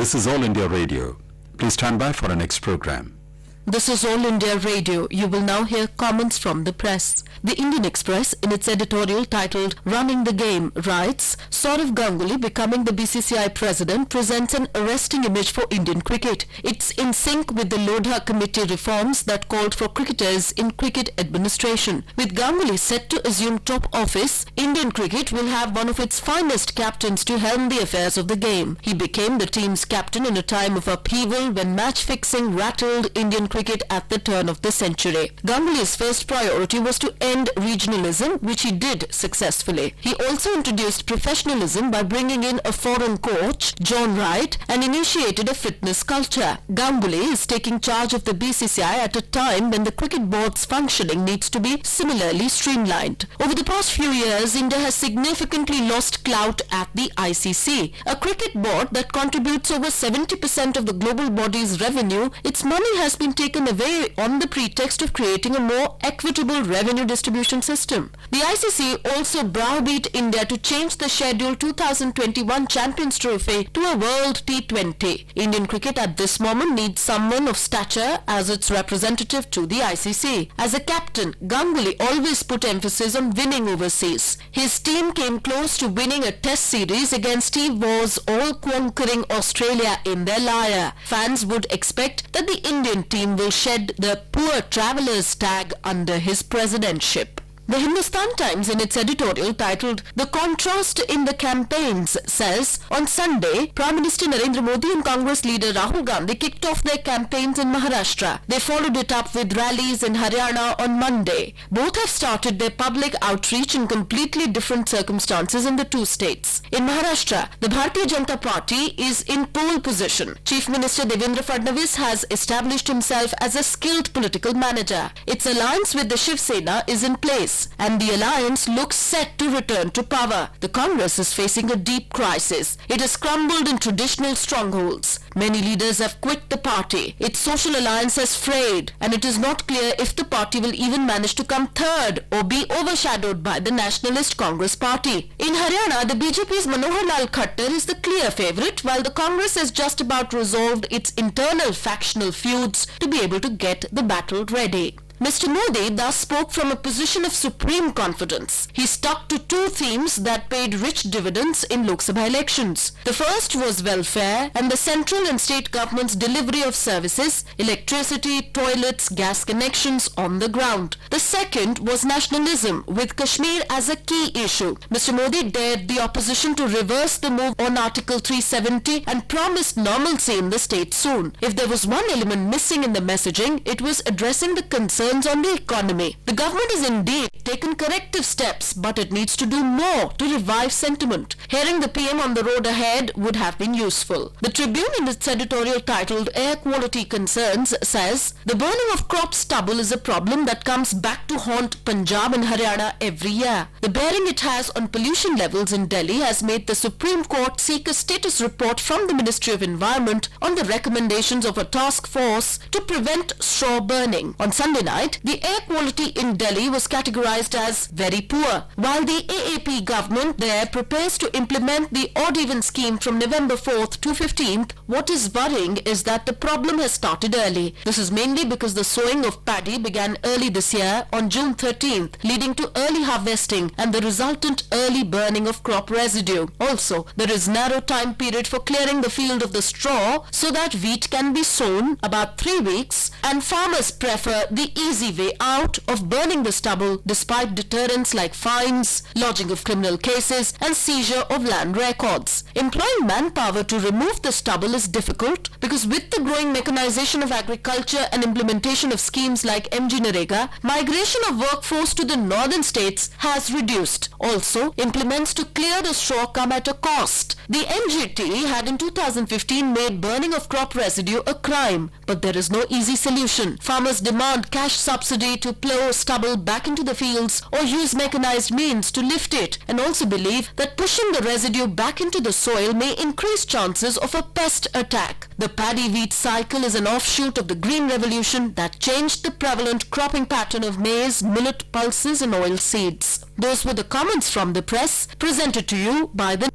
This is All India Radio. Please stand by for our next program. This is All India Radio. You will now hear comments from the press. The Indian Express, in its editorial titled Running the Game, writes, Sourav Ganguly becoming the BCCI president presents an arresting image for Indian cricket. It's in sync with the Lodha committee reforms that called for cricketers in cricket administration. With Ganguly set to assume top office, Indian cricket will have one of its finest captains to helm the affairs of the game. He became the team's captain in a time of upheaval when match fixing rattled Indian cricket at the turn of the century. Ganguly's first priority was to end regionalism, which he did successfully. He also introduced professionalism by bringing in a foreign coach, John Wright, and initiated a fitness culture. Ganguly is taking charge of the BCCI at a time when the cricket board's functioning needs to be similarly streamlined. Over the past few years, India has significantly lost clout at the ICC, a cricket board that contributes over 70% of the global body's revenue. Its money has been taken away on the pretext of creating a more equitable revenue distribution system. The ICC also browbeat India to change the scheduled 2021 Champions Trophy to a World T20. Indian cricket at this moment needs someone of stature as its representative to the ICC. As a captain, Ganguly always put emphasis on winning overseas. His team came close to winning a test series against Steve Waugh's all-conquering Australia in their lair. Fans would expect that the Indian team will shed the poor travellers tag under his presidentship. The Hindustan Times, in its editorial titled The Contrast in the Campaigns, says, on Sunday, Prime Minister Narendra Modi and Congress leader Rahul Gandhi kicked off their campaigns in Maharashtra. They followed it up with rallies in Haryana on Monday. Both have started their public outreach in completely different circumstances in the two states. In Maharashtra, the Bharatiya Janata Party is in pole position. Chief Minister Devendra Fadnavis has established himself as a skilled political manager. Its alliance with the Shiv Sena is in place, and the alliance looks set to return to power. The Congress is facing a deep crisis. It has crumbled in traditional strongholds. Many leaders have quit the party. Its social alliance has frayed, and it is not clear if the party will even manage to come third or be overshadowed by the Nationalist Congress Party. In Haryana, the BJP's Manohar Lal Khattar is the clear favourite, while the Congress has just about resolved its internal factional feuds to be able to get the battle ready. Mr. Modi thus spoke from a position of supreme confidence. He stuck to two themes that paid rich dividends in Lok Sabha elections. The first was welfare and the central and state government's delivery of services, electricity, toilets, gas connections on the ground. The second was nationalism, with Kashmir as a key issue. Mr. Modi dared the opposition to reverse the move on Article 370 and promised normalcy in the state soon. If there was one element missing in the messaging, it was addressing the concerns on the economy. The government has indeed taken corrective steps, but it needs to do more to revive sentiment. Hearing the PM on the road ahead would have been useful. The Tribune, in its editorial titled Air Quality Concerns, says, the burning of crop stubble is a problem that comes back to haunt Punjab and Haryana every year. The bearing it has on pollution levels in Delhi has made the Supreme Court seek a status report from the Ministry of Environment on the recommendations of a task force to prevent straw burning. On Sunday night, the air quality in Delhi was categorized as very poor, while the AAP government there prepares to implement the odd-even scheme from November 4th to 15th. What is worrying is that the problem has started early. This is mainly because the sowing of paddy began early this year on June 13th, leading to early harvesting and the resultant early burning of crop residue. Also, there is narrow time period for clearing the field of the straw so that wheat can be sown, about 3 weeks, and farmers prefer the easy way out of burning the stubble despite deterrents like fines, lodging of criminal cases and seizure of land records. Employing manpower to remove the stubble is difficult because with the growing mechanization of agriculture and implementation of schemes like MG Narega, migration of workforce to the northern states has reduced. Also, implements to clear the straw come at a cost. The NGT had in 2015 made burning of crop residue a crime, but there is no easy solution. Farmers demand cash subsidy to plow stubble back into the fields or use mechanized means to lift it, and also believe that pushing the residue back into the soil may increase chances of a pest attack. The paddy wheat cycle is an offshoot of the Green Revolution that changed the prevalent cropping pattern of maize, millet, pulses and oil seeds. Those were the comments from the press presented to you by the